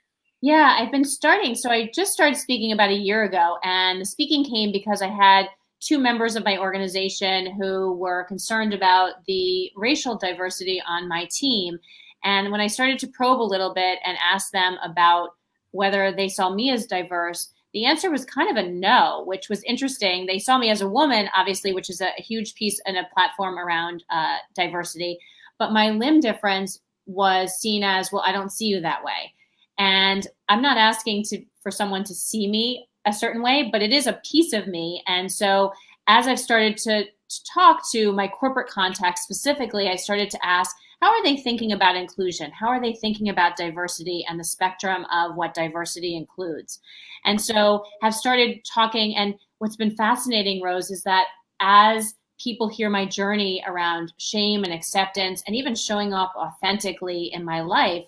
Yeah, I've been starting. So I just started speaking about a year ago, and the speaking came because I had 2 members of my organization who were concerned about the racial diversity on my team. And when I started to probe a little bit and ask them about whether they saw me as diverse, the answer was kind of a no, which was interesting. They saw me as a woman, obviously, which is a huge piece and a platform around diversity. But my limb difference was seen as, well, I don't see you that way. And I'm not asking for someone to see me a certain way, but it is a piece of me. And so as I've started to talk to my corporate contacts specifically, I started to ask, how are they thinking about inclusion? How are they thinking about diversity and the spectrum of what diversity includes? And so have started talking, and what's been fascinating, Rose, is that as people hear my journey around shame and acceptance and even showing up authentically in my life,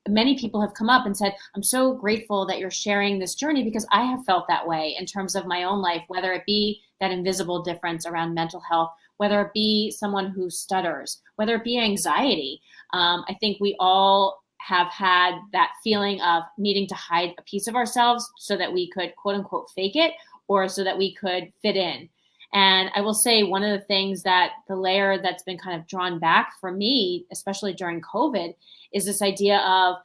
many people have come up and said, I'm so grateful that you're sharing this journey because I have felt that way in terms of my own life, whether it be that invisible difference around mental health, whether it be someone who stutters, whether it be anxiety. I think we all have had that feeling of needing to hide a piece of ourselves so that we could, quote unquote, fake it, or so that we could fit in. And I will say one of the things that the layer that's been kind of drawn back for me, especially during COVID, is this idea of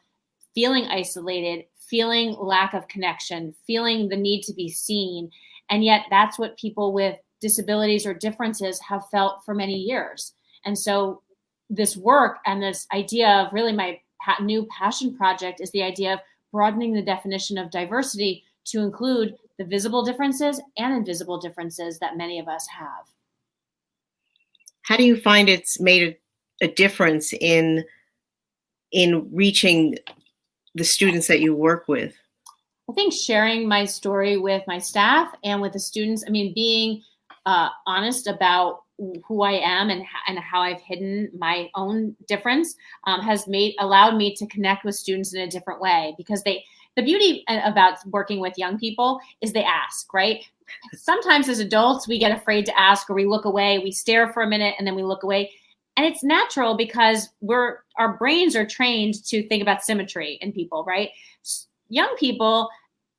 feeling isolated, feeling lack of connection, feeling the need to be seen. And yet that's what people with disabilities or differences have felt for many years. And so this work and this idea of really my new passion project is the idea of broadening the definition of diversity to include the visible differences and invisible differences that many of us have. How do you find it's made a difference in reaching the students that you work with? I think sharing my story with my staff and with the students, being honest about who I am and how I've hidden my own difference has allowed me to connect with students in a different way, because the beauty about working with young people is they ask, right? Sometimes as adults, we get afraid to ask, or we look away, we stare for a minute and then we look away. And it's natural because our brains are trained to think about symmetry in people, right? Young people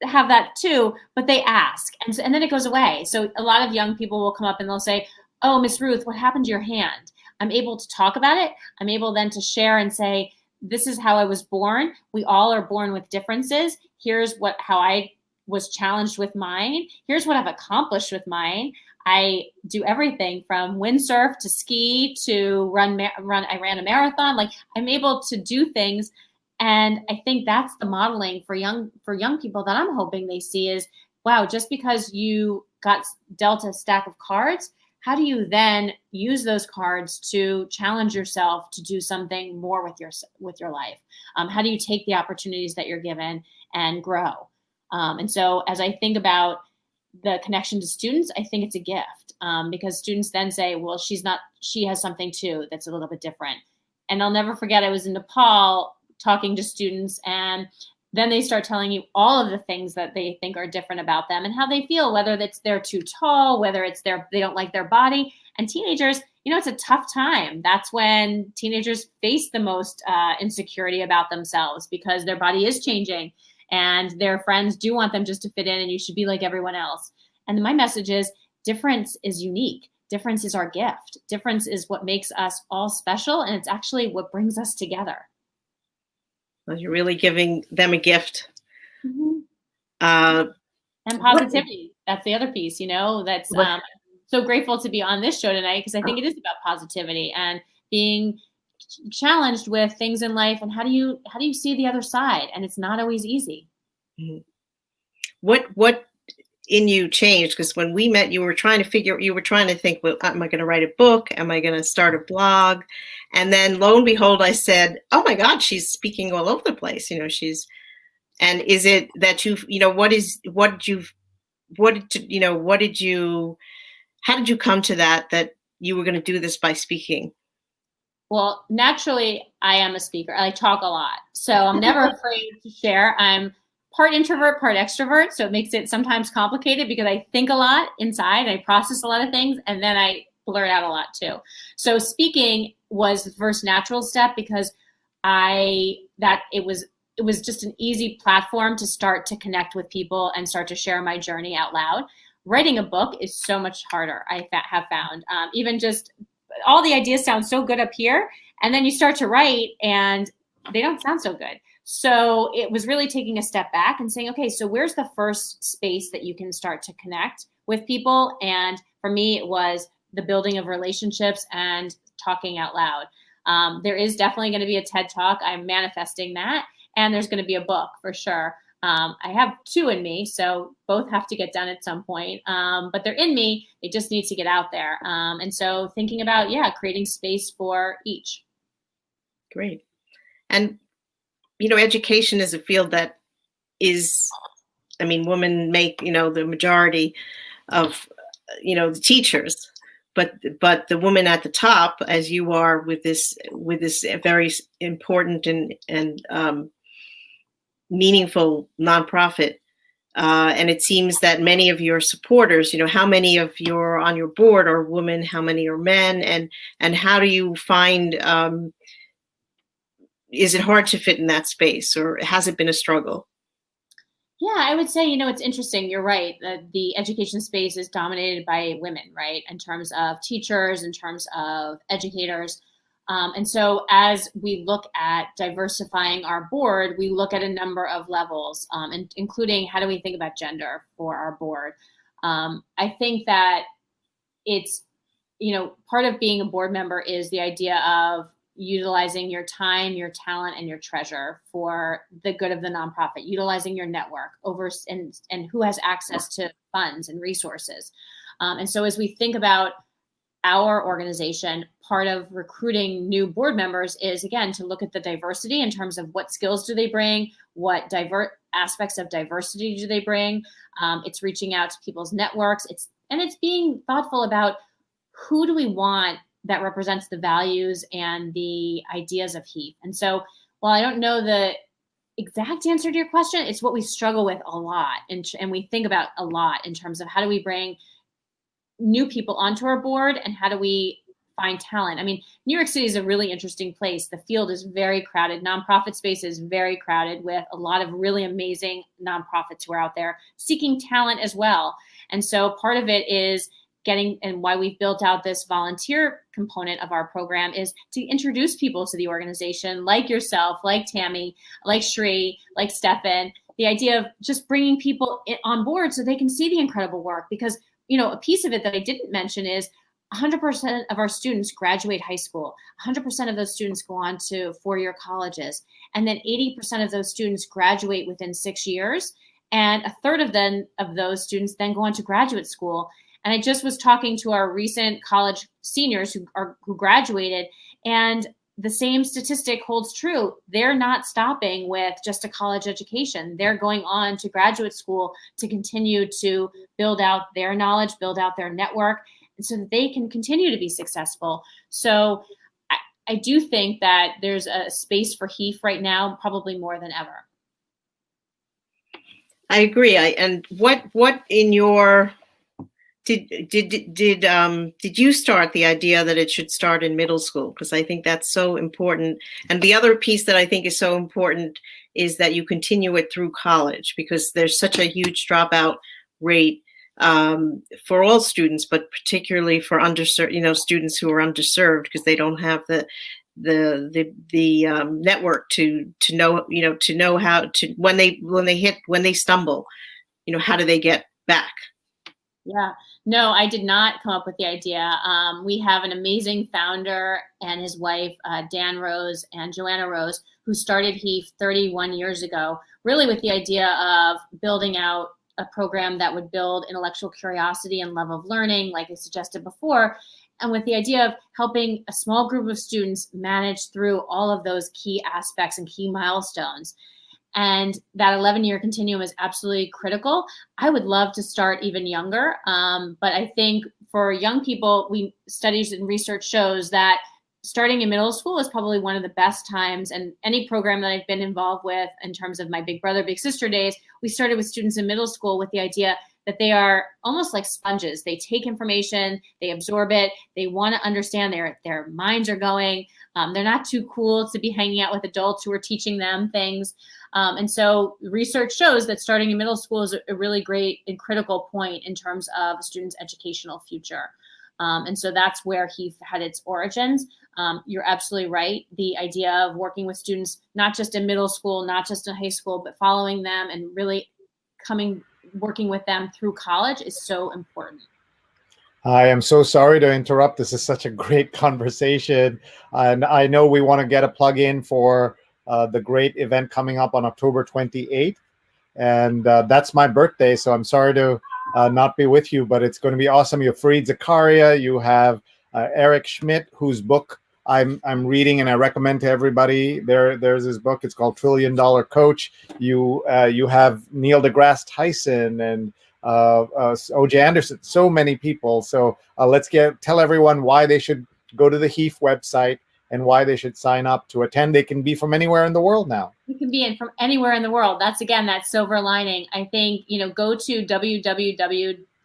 have that too, but they ask, and then it goes away. So a lot of young people will come up and they'll say, oh, Miss Ruth, what happened to your hand? I'm able to talk about it. I'm able then to share and say, this is how I was born. We all are born with differences. Here's how I was challenged with mine. Here's what I've accomplished with mine. I do everything from windsurf to ski to run. I ran a marathon. Like, I'm able to do things. And I think that's the modeling for young people that I'm hoping they see is, wow, just because you got dealt a stack of cards, how do you then use those cards to challenge yourself to do something more with your life? How do you take the opportunities that you're given and grow? And so as I think about the connection to students, I think it's a gift, because students then say, well, she has something too that's a little bit different. And I'll never forget, I was in Nepal talking to students, and then they start telling you all of the things that they think are different about them and how they feel, whether it's they're too tall, whether it's they don't like their body. And teenagers, it's a tough time. That's when teenagers face the most insecurity about themselves, because their body is changing and their friends do want them just to fit in, and you should be like everyone else. And my message is, difference is unique. Difference is our gift. Difference is what makes us all special, and it's actually what brings us together. Well, you're really giving them a gift. Mm-hmm. And positivity. That's the other piece, that's so grateful to be on this show tonight, because I think it is about positivity and being challenged with things in life, and how do you see the other side? And it's not always easy. Mm-hmm. What in you changed? Because when we met, you were trying to think, well, am I going to write a book? Am I going to start a blog? And then lo and behold, I said, oh my God, she's speaking all over the place. And is it that how did you come to that you were going to do this by speaking? Well, naturally, I am a speaker. I talk a lot. So I'm never afraid to share. I'm part introvert, part extrovert. So it makes it sometimes complicated, because I think a lot inside, I process a lot of things, and then I blurt out a lot too. So speaking was the first natural step, because it was just an easy platform to start to connect with people and start to share my journey out loud. Writing a book is so much harder, I have found. Even just all the ideas sound so good up here, and then you start to write, and they don't sound so good. So it was really taking a step back and saying, okay, so where's the first space that you can start to connect with people? And for me, it was the building of relationships and talking out loud. There is definitely going to be a TED Talk. I'm manifesting that. And there's going to be a book for sure. I have 2 in me, so both have to get done at some point. But they're in me. They just need to get out there. And so thinking about, creating space for each. Great. And, education is a field that is, women make, the majority of, the teachers, but the woman at the top, as you are with this very important and meaningful nonprofit. And it seems that many of your supporters, how many of your on your board are women, how many are men, and how do you find, is it hard to fit in that space, or has it been a struggle? Yeah, I would say, it's interesting. You're right. The education space is dominated by women, right? In terms of teachers, in terms of educators. And so as we look at diversifying our board, we look at a number of levels, and including how do we think about gender for our board. I think that it's, part of being a board member is the idea of utilizing your time, your talent, and your treasure for the good of the nonprofit, utilizing your network and who has access to funds and resources. And so as we think about our organization, part of recruiting new board members is, again, to look at the diversity in terms of what skills do they bring, what aspects of diversity do they bring. It's reaching out to people's networks. It's being thoughtful about who do we want that represents the values and the ideas of HEAF. And so while I don't know the exact answer to your question, it's what we struggle with a lot and we think about a lot in terms of how do we bring new people onto our board and how do we find talent. New York City is a really interesting place. The field is very crowded. Nonprofit space is very crowded with a lot of really amazing nonprofits who are out there seeking talent as well. And so part of it is and why we've built out this volunteer component of our program is to introduce people to the organization, like yourself, like Tammy, like Sree, like Stefan, the idea of just bringing people on board so they can see the incredible work. Because, a piece of it that I didn't mention is 100% of our students graduate high school. 100% of those students go on to 4-year colleges. And then 80% of those students graduate within 6 years. And a third of those students then go on to graduate school. And I just was talking to our recent college seniors who graduated, and the same statistic holds true. They're not stopping with just a college education. They're going on to graduate school to continue to build out their knowledge, build out their network, and so that they can continue to be successful. So I do think that there's a space for HEAF right now, probably more than ever. I agree. And what in your Did you start the idea that it should start in middle school? Because I think that's so important. And the other piece that I think is so important is that you continue it through college, because there's such a huge dropout rate for all students, but particularly for underserved, students who are underserved because they don't have the network to know how to when they stumble, how do they get back? Yeah, no, I did not come up with the idea. We have an amazing founder and his wife, Dan Rose and Joanna Rose, who started HEAF 31 years ago, really with the idea of building out a program that would build intellectual curiosity and love of learning, like I suggested before, and with the idea of helping a small group of students manage through all of those key aspects and key milestones. And that 11-year continuum is absolutely critical. I would love to start even younger, but I think for young people, studies and research shows that starting in middle school is probably one of the best times. And any program that I've been involved with in terms of my big brother, big sister days, we started with students in middle school with the idea that they are almost like sponges. They take information, they absorb it, they want to understand, their minds are going. They're not too cool to be hanging out with adults who are teaching them things. And so research shows that starting in middle school is a really great and critical point in terms of a student's educational future. And so that's where HEAF had its origins. You're absolutely right. The idea of working with students, not just in middle school, not just in high school, but following them and really working with them through college is so important. I am so sorry to interrupt. This is such a great conversation. And I know we want to get a plug in for the great event coming up on October 28th. And that's my birthday. So I'm sorry to not be with you, but it's going to be awesome. You have Fareed Zakaria. You have Eric Schmidt, whose book I'm reading and I recommend to everybody. There's his book. It's called $1 Trillion Coach. You have Neil deGrasse Tyson and O.J. Anderson, so many people. So let's tell everyone why they should go to the HEAF website and why they should sign up to attend. They can be from anywhere in the world now. You can be from anywhere in the world. That's, again, that silver lining. I think, go to www.heaf.org,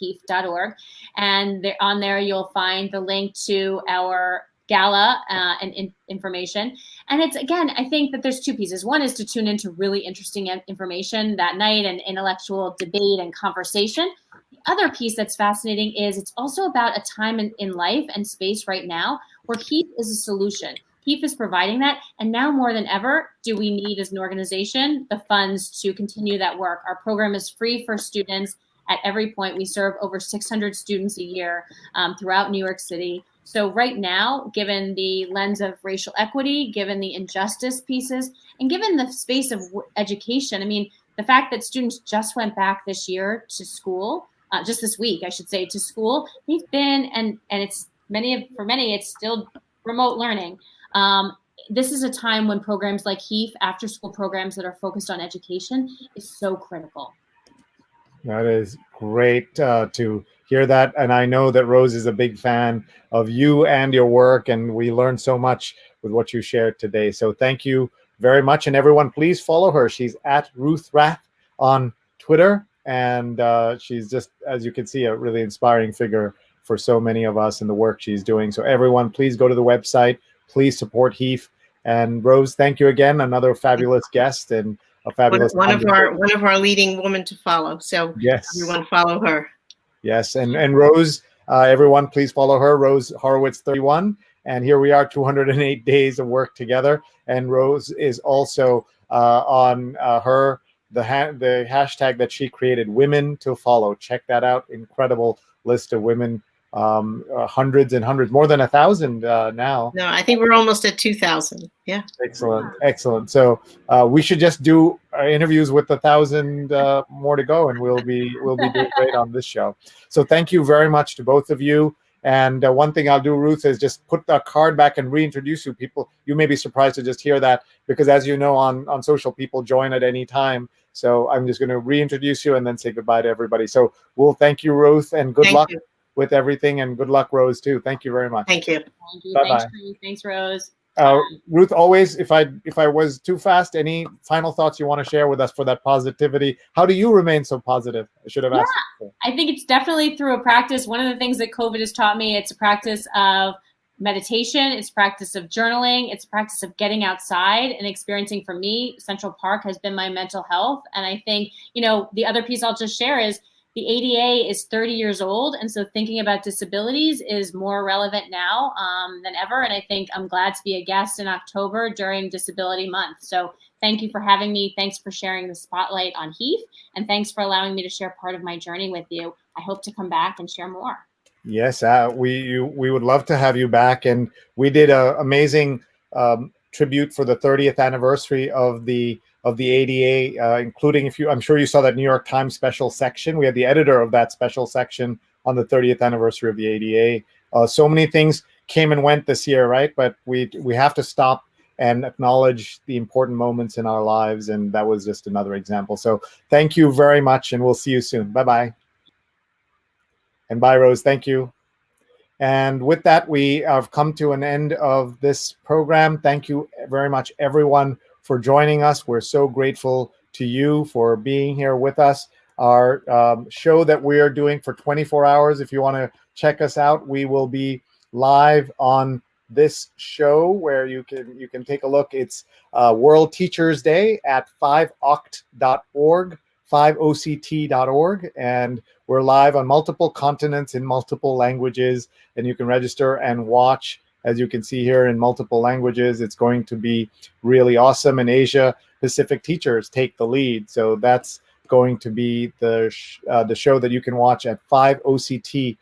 heaf.org, and on there you'll find the link to our Gala and information. And it's, again, I think that there's two pieces. One is to tune into really interesting information that night and intellectual debate and conversation. The other piece that's fascinating is it's also about a time in life and space right now where HEAF is a solution. HEAF is providing that. And now more than ever, do we need as an organization the funds to continue that work? Our program is free for students at every point. We serve over 600 students a year throughout New York City. So right now, given the lens of racial equity, given the injustice pieces, and given the space of education, I mean, the fact that students just went back this year to school, just this week, I should say, to school, they've been, and it's for many, it's still remote learning. This is a time when programs like HEAF, after school programs that are focused on education, is so critical. That is great to hear that. And I know that Rose is a big fan of you and your work, and we learned so much with what you shared today. So thank you very much. And everyone, please follow her. She's at Ruth Rath on Twitter. And she's just, as you can see, a really inspiring figure for so many of us in the work she's doing. So everyone, please go to the website. Please support HEAF. And Rose, thank you again. Another fabulous guest and a fabulous one of our leading women to follow. So yes, everyone follow her. Yes, and Rose, everyone, please follow her, Rose Horowitz 31. And here we are, 208 days of work together. And Rose is also on the hashtag that she created, Women to Follow. Check that out. Incredible list of women. Hundreds and hundreds, more than 1,000 now. No, I think we're almost at 2,000. Yeah. Excellent. So we should just do interviews with 1,000 more to go, and we'll be doing great on this show. So thank you very much to both of you. And one thing I'll do, Ruth, is just put the card back and reintroduce you. People, you may be surprised to just hear that, because as you know, on social, people join at any time. So I'm just going to reintroduce you and then say goodbye to everybody. So we'll thank you, Ruth, and good luck with everything, and good luck, Rose, too. Thank you very much. Thank you. Bye-bye. Thanks, Rose. Ruth, always, if I was too fast, any final thoughts you want to share with us for that positivity? How do you remain so positive? I should have asked. I think it's definitely through a practice. One of the things that COVID has taught me, it's a practice of meditation, it's a practice of journaling, it's a practice of getting outside and experiencing. For me, Central Park has been my mental health. And I think, the other piece I'll just share is the ADA is 30 years old, and so thinking about disabilities is more relevant now than ever. And I think I'm glad to be a guest in October during Disability Month. So thank you for having me. Thanks for sharing the spotlight on HEAF, and thanks for allowing me to share part of my journey with you. I hope to come back and share more. Yes, we would love to have you back. And we did an amazing tribute for the 30th anniversary of the ADA, including, I'm sure you saw that New York Times special section. We had the editor of that special section on the 30th anniversary of the ADA. So many things came and went this year, right? But we have to stop and acknowledge the important moments in our lives. And that was just another example. So thank you very much, and we'll see you soon. Bye-bye. And bye, Rose. Thank you. And with that, we have come to an end of this program. Thank you very much, everyone, for joining us. We're so grateful to you for being here with us. Our show that we are doing for 24 hours, if you want to check us out, we will be live on this show where you can take a look. It's World Teachers Day at 5oct.org, 5oct.org, and we're live on multiple continents in multiple languages, and you can register and watch, as you can see here, in multiple languages. It's going to be really awesome, and Asia Pacific teachers take the lead. So that's going to be the show that you can watch at 5oct.org.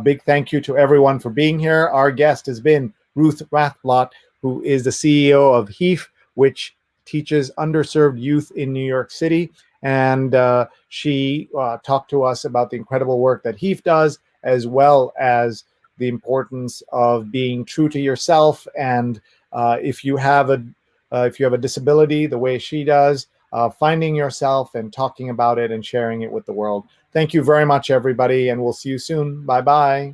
Big thank you to everyone for being here. Our guest has been Ruth Rathblott, who is the CEO of HEAF, which teaches underserved youth in New York City. And she talked to us about the incredible work that HEAF does, as well as the importance of being true to yourself. And if you have a disability, the way she does, finding yourself and talking about it and sharing it with the world. Thank you very much, everybody, and we'll see you soon. Bye-bye.